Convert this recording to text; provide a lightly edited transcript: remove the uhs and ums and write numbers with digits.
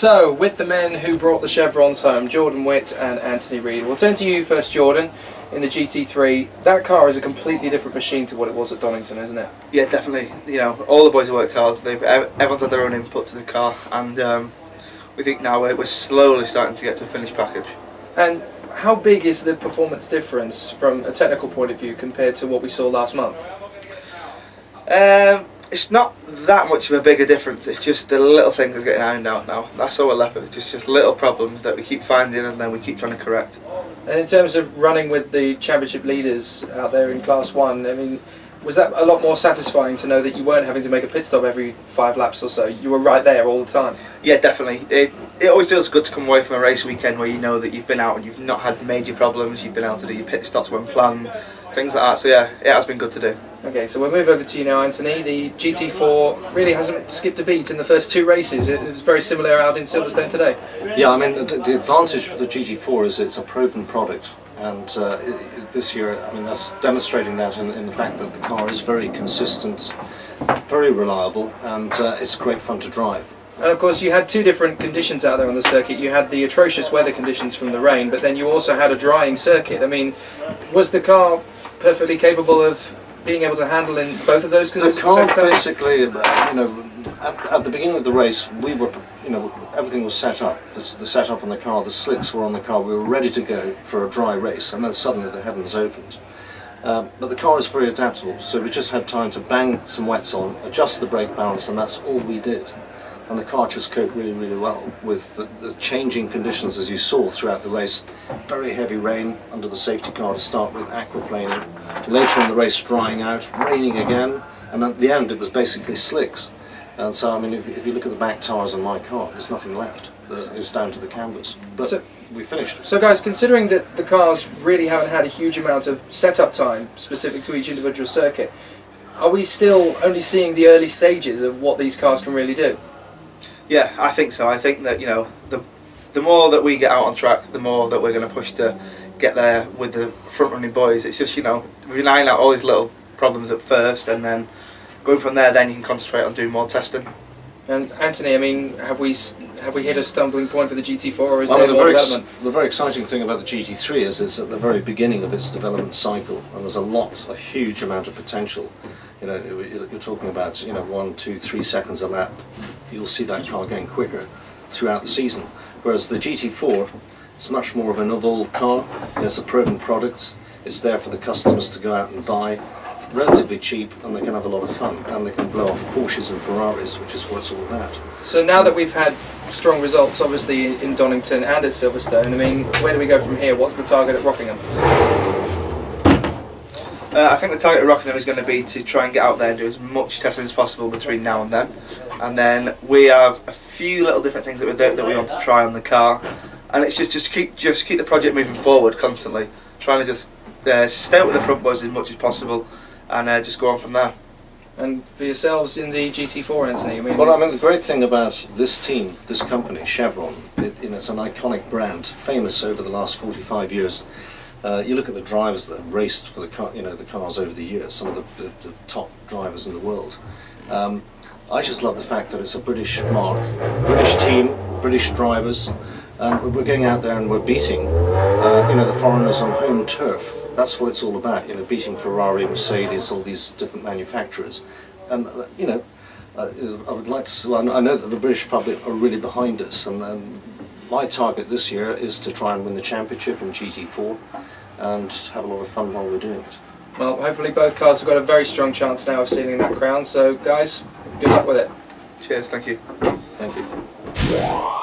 So, with the men who brought the chevrons home, Jordan Witt and Anthony Reid, we'll turn to you first, Jordan. In the GT3, that car is a completely different machine to what it was at Donington, isn't it? Yeah, definitely. You know, all the boys have worked hard. Everyone's had their own input to the car, and we think now we're slowly starting to get to a finished package. And how big is the performance difference from a technical point of view compared to what we saw last month? It's not that much of a bigger difference. It's just the little things are getting ironed out now. That's all we're left with. It's just little problems that we keep finding and then we keep trying to correct. And in terms of running with the championship leaders out there in Class 1, I mean, was that a lot more satisfying to know that you weren't having to make a pit stop every 5 laps or so? You were right there all the time? Yeah, definitely. It always feels good to come away from a race weekend where you know that you've been out and you've not had major problems, you've been able to do your pit stops when planned, things like that. So yeah, it has been good to do. Okay, so we'll move over to you now, Anthony. The GT4 really hasn't skipped a beat in the first 2 races. It was very similar out in Silverstone today. Yeah, I mean, the advantage of the GT4 is it's a proven product. And this year, I mean, that's demonstrating that in the fact that the car is very consistent, very reliable, and it's great fun to drive. And of course you had 2 different conditions out there on the circuit. You had the atrocious weather conditions from the rain, but then you also had a drying circuit. I mean, was the car perfectly capable of being able to handle in both of those conditions? The car basically, you know, at the beginning of the race, we were, you know, everything was set up. The setup on the car, the slicks were on the car. We were ready to go for a dry race, and then suddenly the heavens opened. But the car is very adaptable, so we just had time to bang some wets on, adjust the brake balance, and that's all we did. And the car just coped really, really well with the changing conditions as you saw throughout the race. Very heavy rain under the safety car to start with, aquaplaning. Later in the race, drying out, raining again, and at the end it was basically slicks. And so, I mean, if you look at the back tyres on my car, there's nothing left. It's down to the canvas. But so, we finished. So guys, considering that the cars really haven't had a huge amount of setup time specific to each individual circuit, are we still only seeing the early stages of what these cars can really do? Yeah, I think so. I think that, you know, the more that we get out on track, the more that we're going to push to get there with the front running boys. It's just, you know, we're ironing out all these little problems at first, and then going from there, then you can concentrate on doing more testing. And Anthony, I mean, have we hit a stumbling point for the GT4, or is there more development? The very exciting thing about the GT3 is it's at the very beginning of its development cycle, and there's a huge amount of potential. You know, you're talking about, you know, 1, 2, 3 seconds a lap. You'll see that car going quicker throughout the season. Whereas the GT4, it's much more of an evolved car. It's a proven product. It's there for the customers to go out and buy, relatively cheap, and they can have a lot of fun, and they can blow off Porsches and Ferraris, which is what it's all about. So now that we've had strong results, obviously in Donington and at Silverstone, I mean, where do we go from here? What's the target at Rockingham? I think the target at Rockingham is going to be to try and get out there and do as much testing as possible between now and then. And then we have a few little different things that we want to try on the car, and it's just keep the project moving forward constantly, trying to just stay with the front boys as much as possible, and just go on from there. And for yourselves in the GT4, Anthony, I mean, well, I mean, the great thing about this team, this company, Chevron, it's an iconic brand, famous over the last 45 years. You look at the drivers that have raced for the car, you know, the cars over the years, some of the top drivers in the world. I just love the fact that it's a British mark, British team, British drivers, and we're going out there and we're beating, you know, the foreigners on home turf. That's what it's all about, you know, beating Ferrari, Mercedes, all these different manufacturers. And you know, I would like to. Well, I know that the British public are really behind us, and my target this year is to try and win the championship in GT4 and have a lot of fun while we're doing it. Well, hopefully both cars have got a very strong chance now of sealing that crown, so guys, good luck with it. Cheers, thank you. Thank you.